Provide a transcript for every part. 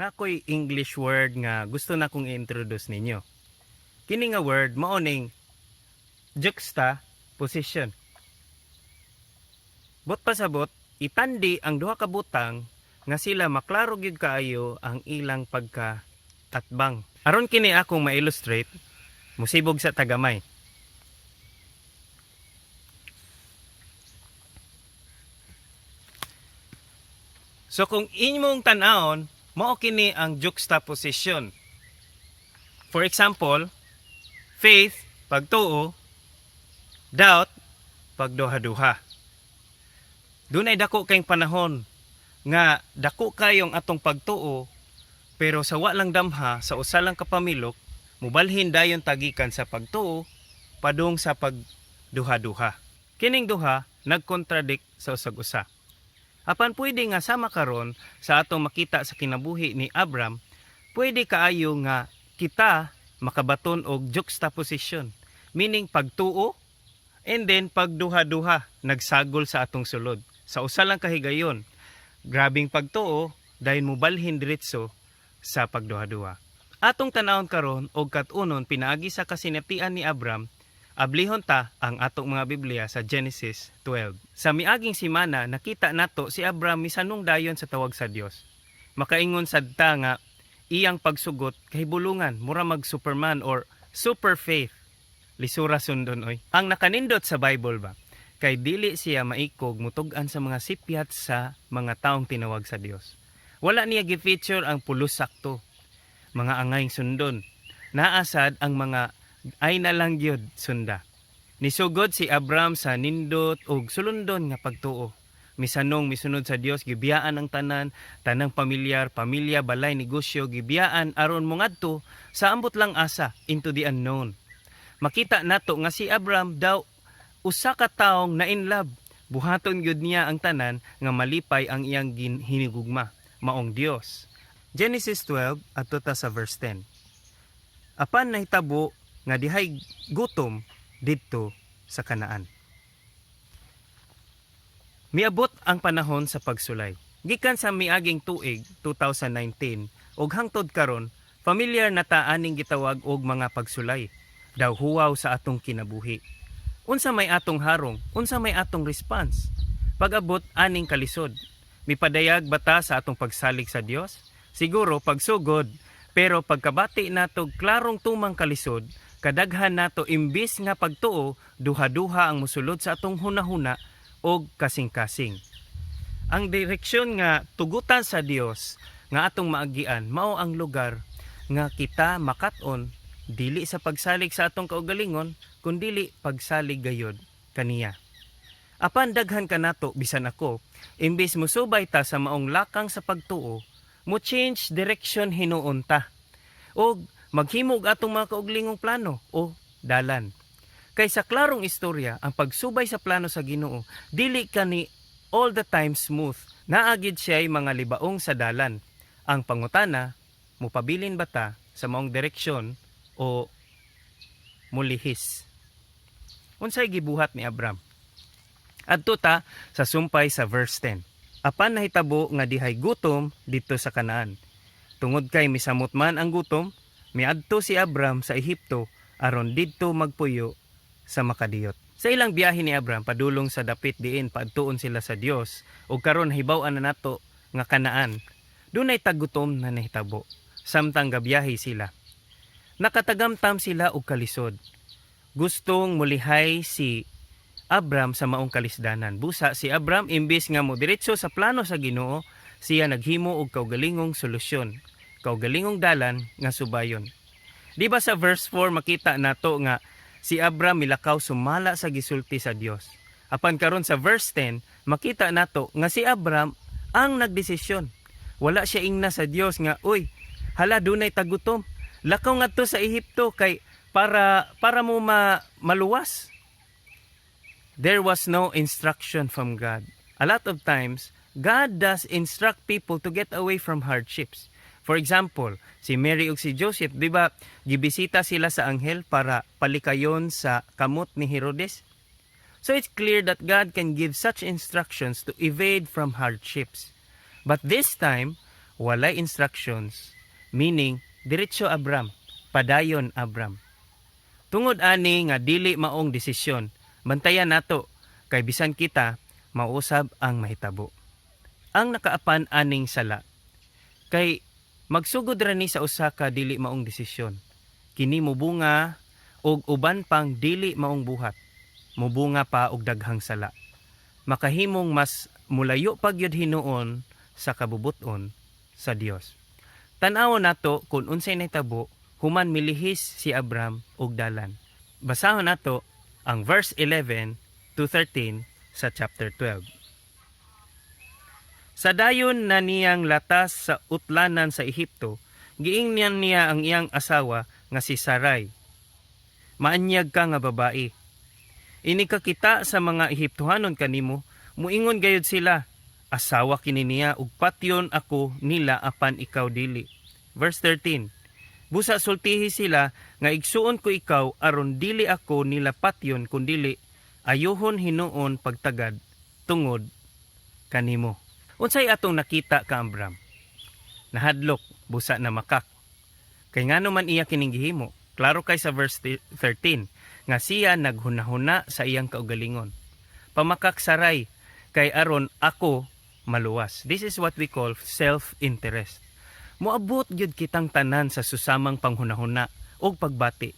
na ako'y English word nga gusto na kong i-introduce ninyo. Kini nga word maoning juxtaposition. Bot pasabot, itandi ang duha ka butang nga sila maklaro gyud kaayo ang ilang pagka-tatbang. Aron kini akong ma-illustrate, musibog sa tagamay. So kung inyong tanawon, mao kini ang juxtaposition. For example, faith, pagtuo, doubt, pagduha-duha. Dunay dako kayong panahon nga dako kayong atong pagtuo, pero sa walang damha sa usa lang ka pamilok, mubalhin dayon tagikan sa pagtuo padung sa pagduha-duha. Kining duha nagkontradict sa usag-usa. Apan pwede nga sama karon sa atong makita sa kinabuhi ni Abram, pwede kaayo nga kita makabaton og juxtaposition, meaning pagtuo and then pagduha-duha nagsagol sa atong sulod. Sa usa lang kahigayon, grabing pagtuo dahil mubalhin diretso sa pagduha-duha. Atong tanawon karon og kat-unon pinaagi sa kasinatian ni Abram, ablihon ta ang atong mga Biblia sa Genesis 12. Sa miaging simana nakita nato si Abram misanong dayon sa tawag sa Dios. Makaingon sadta nga iyang pagsugot kay bulungan mura mag Superman or super faith. Lisura sundon oy. Ang nakanindot sa Bible ba kay dili siya maikog mutug-an sa mga sipyat sa mga taong tinawag sa Dios. Wala niya gi-feature ang pulos sakto, mga angayng sundon. Naasad ang mga ay nalang gyud sunda. Nisugod si Abram sa nindot og sulundon nga pagtuo. Misanong misunod sa Dios, gibiyaan ang tanang pamilyar, pamilya, balay, negosyo, gibiyaan aron mongadto sa ambot lang asa into the unknown. Makita nato nga si Abram daw usa ka taong na in love. Buhaton gyud niya ang tanan nga malipay ang iyang hinigugma, maong Dios. Genesis 12 adto ta sa verse 10. Apan nahitabo nga dihay gutom didto sa Kanaan. Miabot ang panahon sa pagsulay. Gikan sa miaging tuig 2019 ug hangtod karon, familiar na ta aning gitawag og mga pagsulay. Daw huwaw sa atong kinabuhi. Unsa may atong harong, unsa may atong response. Pag-abot aning kalisod, mipadayag bata sa atong pagsalig sa Dios? Siguro pagsugod, pero pagkabati nato klarong tumang kalisod, kadaghan nato imbis nga pagtuo, duha-duha ang musulod sa atong hunahuna og kasing-kasing. Ang direksyon nga tugutan sa Dios nga atong maagian mao ang lugar nga kita makat-on dili sa pagsalig sa atong kaugalingon kundili pagsalig gayod kaniya. Apan daghan kanato bisan ako, imbis musubay ta sa maong lakang sa pagtuo, mo change direction hinuon ta. Og maghimog atong mga kaugalingong plano o dalan. Kaysa klarong istorya, ang pagsubay sa plano sa Ginoo dili kani all the time smooth. Naagid siya'y mga libaong sa dalan. Ang pangutana, mupabilin ba ta sa maong direksyon o mulihis? Unsay gibuhat ni Abram? Adto ta sa sumpay sa verse 10. Apan nahitabo nga dihay gutom dito sa Kanaan. Tungod kay misamot man ang gutom, miadto si Abram sa Ehipto aron didto magpuyo sa makadiyot. Sa ilang biyahe ni Abram padulong sa dapit diin paadtuon sila sa Dios ug karon hibaw-an na nato nga Kanaan. Dunay tagutom na nahitabo. Samtang gabiyahe sila, nakatagamtam sila og kalisod. Gustong mulihay si Abram sa maong kalisdanan. Busa si Abram imbis nga mo diretso sa plano sa Ginoo, siya naghimo og kaugalingong solusyon, kaugalingong dalan nga subayon. Di ba sa verse 4 makita nato nga si Abram milakaw sumala sa gisulti sa Dios. Apan karon sa verse 10 makita nato nga si Abram ang nagdesisyon. Wala siya ingna sa Dios nga, uy, hala dunay tagutom. Lakaw nga to sa Ehipto kay para mo maluwas. There was no instruction from God. A lot of times, God does instruct people to get away from hardships. For example, si Mary ug si Joseph, di ba, gibisita sila sa anghel para palikayon sa kamot ni Herodes? So it's clear that God can give such instructions to evade from hardships. But this time, walay instructions, meaning diretso Abram, padayon Abram. Tungod ani nga dili maong desisyon, bantayan nato kay bisan kita mausab ang mahitabo. Ang nakaapan aning sala kay magsugod ra ni sa usa ka dili maong desisyon. Kini mubunga og uban pang dili maong buhat. Mubunga pa og daghang sala. Makahimong mas mulayo pa gyud hinuon sa kabubuton sa Dios. Tan-awon nato kung unsay nahitabo human milihis si Abram og dalan. Basahon nato ang verse 11 to 13 sa chapter 12. Sa dayon na niyang latas sa utlanan sa Ehipto, giingnan niya ang iyang asawa nga si Sarai. Maanyag ka nga babae. Ini kakita sa mga Ehiptohanon kanimo, muingon gayud sila, asawa kini niya ug patyon ako nila apan ikaw dili. Verse 13. Busa sultihi sila nga igsuon ko ikaw aron dili ako nila patyon kundili ayohon hinuon pagtagad tungod kanimo. Unsay atong nakita ka Abram? Nahadlok, busa na makak. Kay ngano man iya kining gihimo? Klaro kay sa verse 13 nga siya naghunahuna sa iyang kaugalingon. Pamakak Saray kay aron ako maluwas. This is what we call self-interest. Moabot gyud kitang tanan sa susamang panghunahuna og pagbati.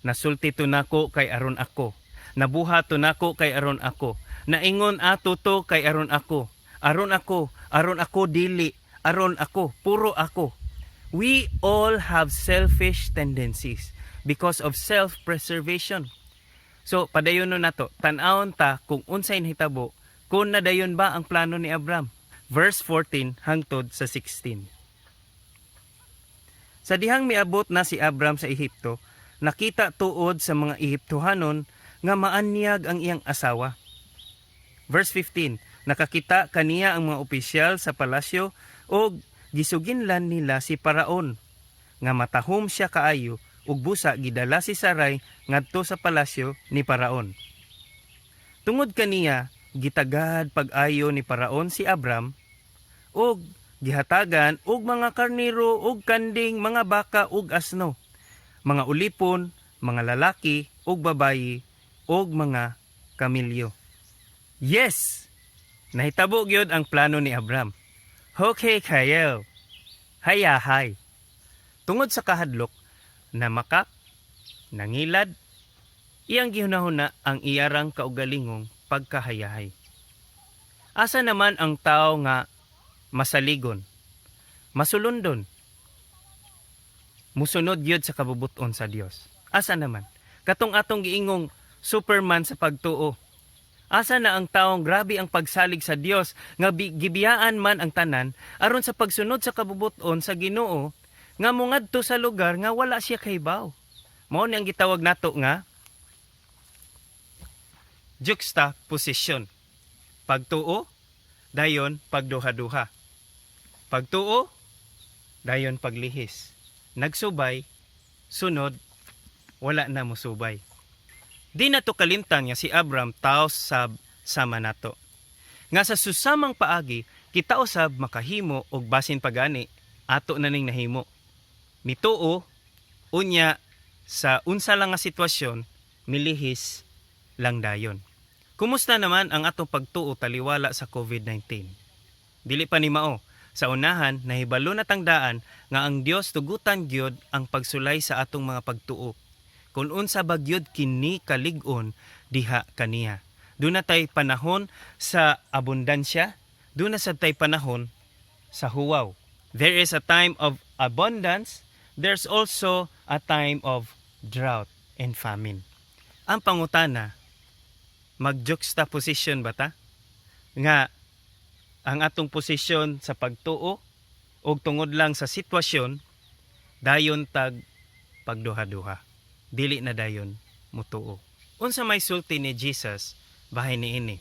Nasulti to nako kay aron ako. Nabuhat to nako kay aron ako. Naingon ato to kay aron ako. Aron ako dili, aron ako, puro ako. We all have selfish tendencies because of self-preservation. So, padayon na to, tan-awon ta kung unsay nahitabo, kung nadayon ba ang plano ni Abram. Verse 14 hangtod sa 16. Sa dihang miabot na si Abram sa Ehipto, nakita tuod sa mga Ehiptohanon nga maanyag ang iyang asawa. Verse 15. Nakakita kaniya ang mga opisyal sa palasyo o gisuginlan nila si Paraon nga matahom siya kaayo ug busa gidala si Saray ngadto sa palasyo ni Paraon. Tungod kaniya gitagad pag-ayo ni Paraon si Abram ug gihatagan og mga karnero ug kanding, mga baka ug asno, mga ulipon, mga lalaki ug babayi ug mga kamilyo. Yes! Nahitabo gyud ang plano ni Abram. Okay kayo. Hayahay. Tungod sa kahadlok, namakak, nangilad, iyang gihunahuna ang iyarang kaugalingong pagkahayahay. Asa naman ang tao nga masaligon, masulundon, musunod gyud sa kabubuton sa Dios? Asa naman? Katong atong giingong Superman sa pagtuo. Asa na ang taong grabe ang pagsalig sa Dios nga gibiyaan man ang tanan aron sa pagsunod sa kabubuton sa Ginoo nga mongadto sa lugar nga wala siya kahibaw. Mao ni ang gitawag nato nga juxtaposition. Pagtuo, dayon pagduha-duha. Pagtuo, dayon paglihis. Nagsubay, sunod, wala na musubay. Di nato kalimtan nga si Abram tao sab sama nato. Nga sa susamang paagi, kita usab makahimo og basin pagani, ato na ning nahimo. Mituo, unya sa unsa lang nga sitwasyon, milihis lang dayon. Kumusta naman ang atong pagtuo taliwala sa COVID-19? Dili pa ni mao. Sa unahan, nahibalo na tangdaan nga ang Dios tugutan gyud ang pagsulay sa atong mga pagtuo. Kung unsa bagyod kini kalig-on diha kaniya. Duna tay panahon sa abundansya, duna sa tay panahon sa huwaw. There is a time of abundance, there's also a time of drought and famine. Ang pangutana, mag-juxtaposition ba ta? Nga ang atong posisyon sa pagtuo o tungod lang sa sitwasyon, dayon tag pagduha-duha. Dili na dayon mutuo. Unsa may sulti ni Jesus bahay niini?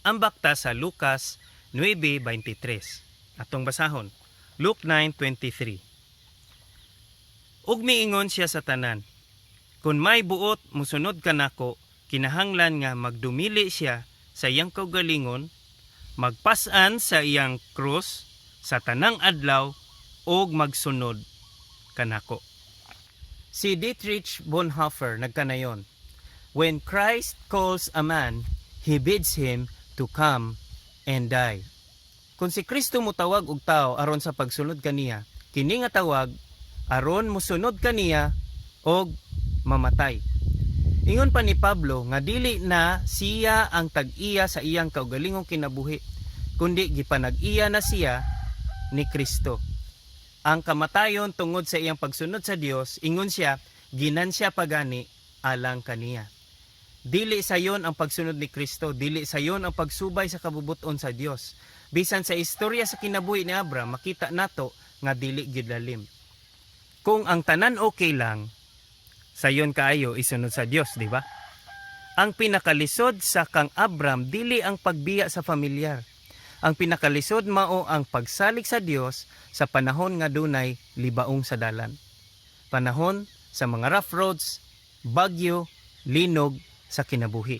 Ambak ta sa Lucas 9:23. Atong basahon. Luke 9:23. Ug miingon siya sa tanan, kung may buot musunod kanako, kinahanglan nga magdumili siya sa iyang kaugalingon, magpas-an sa iyang krus, sa tanang adlaw og magsunod kanako. Si Dietrich Bonhoeffer nagkanayon, when Christ calls a man, He bids him to come and die. Kung si Kristo mutawag og tao aron sa pagsunod kaniya, kini nga tawag aron mosunod kaniya og mamatay. Ingon pa ni Pablo nga dili na siya ang tag-iya sa iyang kaugalingong kinabuhi, kundi gipanag-iya na siya ni Kristo. Ang kamatayon tungod sa iyang pagsunod sa Dios, ingon siya, ginansya pagani alang kaniya. Dili sayon ang pagsunod ni Kristo, dili sayon ang pagsubay sa kabubuton sa Dios. Bisan sa istorya sa kinabuhi ni Abraham, makita nato nga dili gyud lalim. Kung ang tanan okay lang, sayon kaayo isunod sa Dios, di ba? Ang pinakalisod sa kang Abraham dili ang pagbiya sa familiar. Ang pinakalisod mao ang pagsalig sa Dios sa panahon nga dunay libaong sa dalan. Panahon sa mga rough roads, bagyo, linog sa kinabuhi.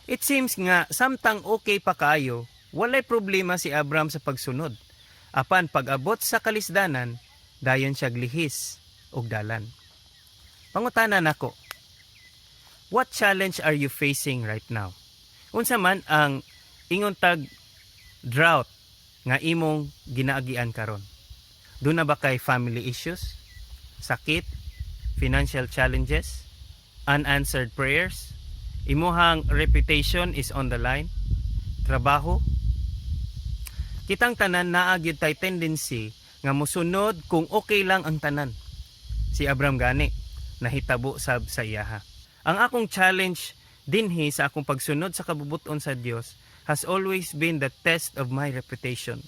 It seems nga samtang okay pa kaayo, walay problema si Abraham sa pagsunod. Apan pag-abot sa kalisdanan, dayon siya glihis og dalan. Pangutanan nako, what challenge are you facing right now? Unsa man ang ingon tag drought nga imong ginaagian karon? Doon na ba kay family issues, sakit, financial challenges, unanswered prayers, imuhang reputation is on the line, trabaho? Kitang tanan naa gyud tay tendency nga mosunod kung okay lang ang tanan. Si Abraham gani nahitabo sab sa iyaha. Ang akong challenge dinhi sa akong pagsunod sa kabubuton sa Dios has always been the test of my reputation.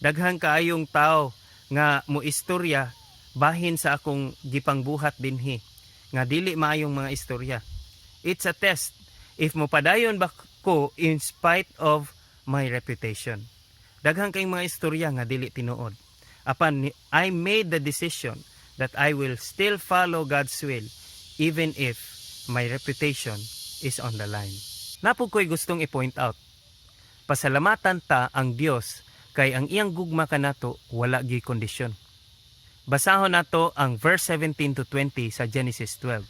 Daghang kaayong tao nga moistorya bahin sa akong gipangbuhat dinhi nga dili maayong mga istorya. It's a test if mopadayon ba ko in spite of my reputation. Daghang kayong mga istorya nga dili tinuod. Apan I made the decision that I will still follow God's will even if my reputation is on the line. Napog ko'y gustong i-point out. Pasalamatan ta ang Dios kay ang iyang gugma kanato wala gyud kondisyon. Basahon nato ang verse 17 to 20 sa Genesis 12.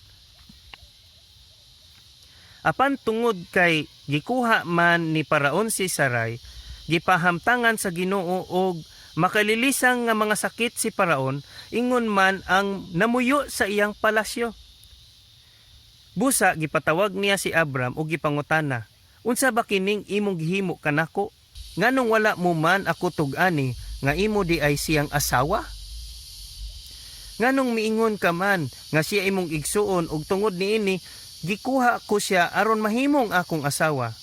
Apan tungod kay gikuha man ni Paraon si Sarai, gipahamtangan sa Ginoo og makalilisang nga mga sakit si Paraon, ingon man ang namuyo sa iyang palasyo. Busa gipatawag niya si Abram og gipangutana, unsa ba kining imong gihimo kanako? Nganong wala mo man ako tug-ani nga imo di ay siyang asawa? Nganong miingon ka man nga siya imong igsuon ug tungod niini gikuha ko siya aron mahimong akong asawa?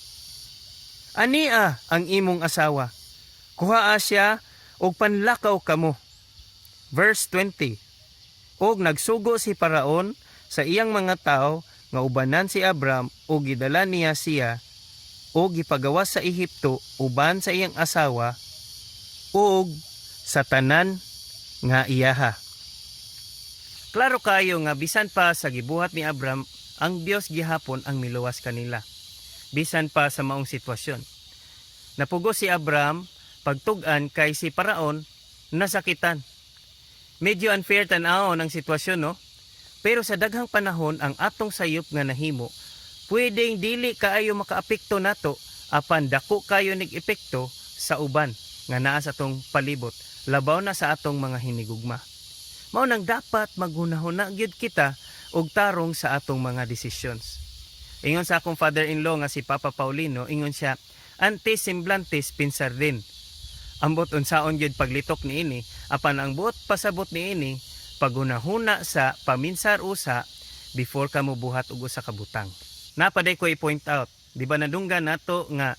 Ania ang imong asawa? Kuhaa siya og panlakaw kamo. Verse 20. Og nagsugo si Paraon sa iyang mga tao nga ubanan si Abram og gidala niya siya o gipagawas sa Ehipto uban sa iyang asawa ug sa tanan nga iyaha. Klaro kayo nga bisan pa sa gibuhat ni Abram, ang Dios gihapon ang miluwas kanila. Bisan pa sa maong sitwasyon. Napugo si Abram pagtug-an kay si Paraon nasakitan. Medyo unfair tan-awon ang sitwasyon, no? Pero sa daghang panahon ang atong sayop nga nahimo, pwedeng dili kaayo makaapekto nato apan dako kayo nig-epekto sa uban nga naa sa atong palibot, labaw na sa atong mga hinigugma. Mao nang dapat maghunahuna gyud kita og tarong sa atong mga decisions. Ingon sa akong father-in-law nga si Papa Paulino, ingon siya, ante semblantes pensar din. Ambot unsaon gyud paglitok niini, apan ang buot pasabot niini paghunahuna sa paminsar usa before ka mobuhat og usa ka butang. Napaday ko i-point out, di ba nadunggan nato nga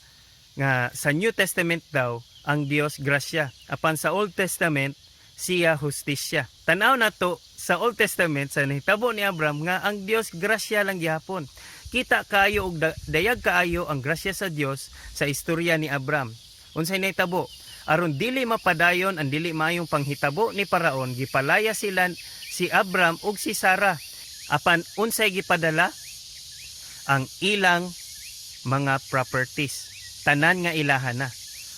sa New Testament daw ang Dios grasya, apan sa Old Testament siya hustisya. Tanaw nato sa Old Testament sa nahitabo ni Abram nga ang Dios grasya lang gihapon. Kita kaayo og dayag kaayo ang grasya sa Dios sa istorya ni Abram. Unsay nahitabo? Aron dili mapadayon ang dili maayong panghitabo ni Paraon, gipalaya sila si Abram ug si Sarah. Apan unsay gipadala? Ang ilang mga properties. Tanan nga ilahan na.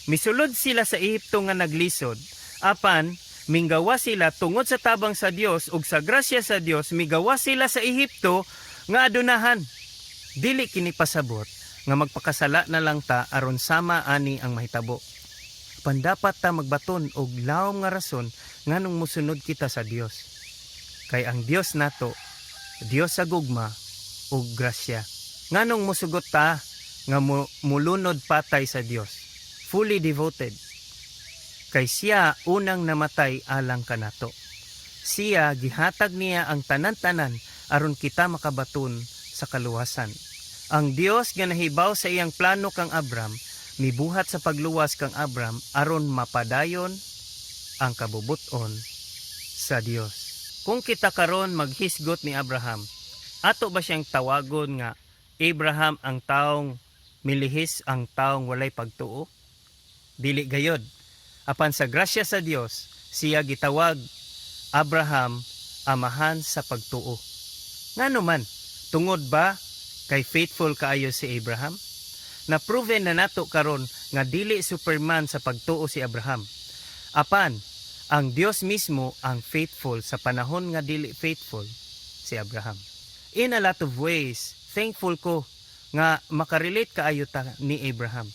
Misulod sila sa Ehipto nga naglisod, apan minggawa sila tungod sa tabang sa Dios ug sa grasya sa Dios, migawa sila sa Ehipto nga adunahan. Dili kini pasabot nga magpakasala na lang ta aron sama ani ang mahitabo. Pandapat ta magbaton og lawom nga rason nganong mosunod kita sa Dios. Kay ang Dios nato, Dios sa gugma ug grasya. Nganong mosugot ta nga mulunod patay sa Dios, fully devoted. Kay siya unang namatay alang kanato. Siya gihatag niya ang tanan-tanan aron kita makabaton sa kaluwasan. Ang Dios nga nahibaw sa iyang plano kang Abram, mibuhat sa pagluwas kang Abram aron mapadayon ang kabubuton sa Dios. Kung kita karon maghisgot ni Abraham, ato ba siyang tawagon nga Abraham ang taong milihis, ang taong walay pagtuo? Dili gayod. Apan sa grasya sa Dios, siya gitawag Abraham amahan sa pagtuo. Ngano man, tungod ba kay faithful kaayo si Abraham? Na-proven na nato karon nga dili superman sa pagtuo si Abraham. Apan, ang Dios mismo ang faithful sa panahon nga dili faithful si Abraham. In a lot of ways, thankful ko nga makarelate kaayo ta ni Abraham.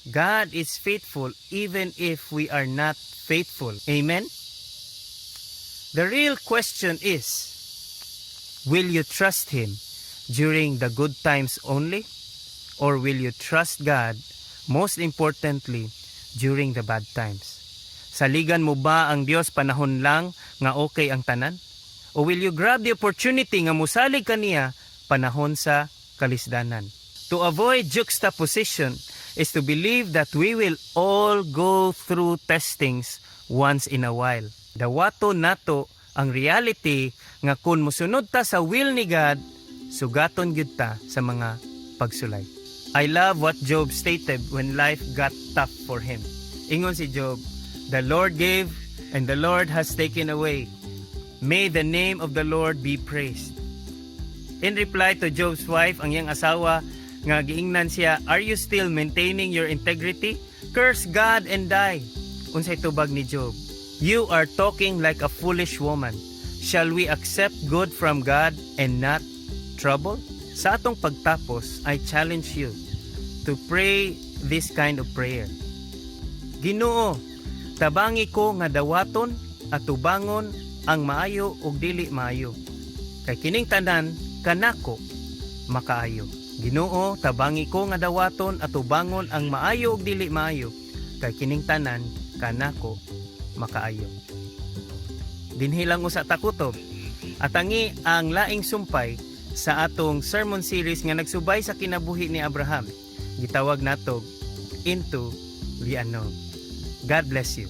God is faithful even if we are not faithful. Amen? The real question is, will you trust Him during the good times only? Or will you trust God, most importantly, during the bad times? Saligan mo ba ang Dios panahon lang nga okay ang tanan? O will you grab the opportunity nga musalig kaniya panahon sa kalisdanan? To avoid juxtaposition is to believe that we will all go through testings once in a while. Dawato nato ang reality nga kung musunod ta sa will ni God, sugaton gyud ta sa mga pagsulay. I love what Job stated when life got tough for him. Ingon si Job, "The Lord gave and the Lord has taken away. May the name of the Lord be praised." In reply to Job's wife, ang iyang asawa, nga giingnan siya, "Are you still maintaining your integrity? Curse God and die." Unsay tubag ni Job, "You are talking like a foolish woman. Shall we accept good from God and not trouble?" Sa atong pagtapos, I challenge you to pray this kind of prayer. Ginoo, tabangi ko nga dawaton at tubangon ang maayo ug dili maayo. Kay kining tanan kanako makaayo. Ginoo, tabangi ko nga dawaton at tubangon ang maayo ug dili maayo. Kay kining tanan kanako makaayo. Dinhi lang usa ta kutob. Atangi ang laing sumpay sa atong sermon series nga nagsubay sa kinabuhi ni Abraham. Gitawag natog Into the Unknown. God bless you.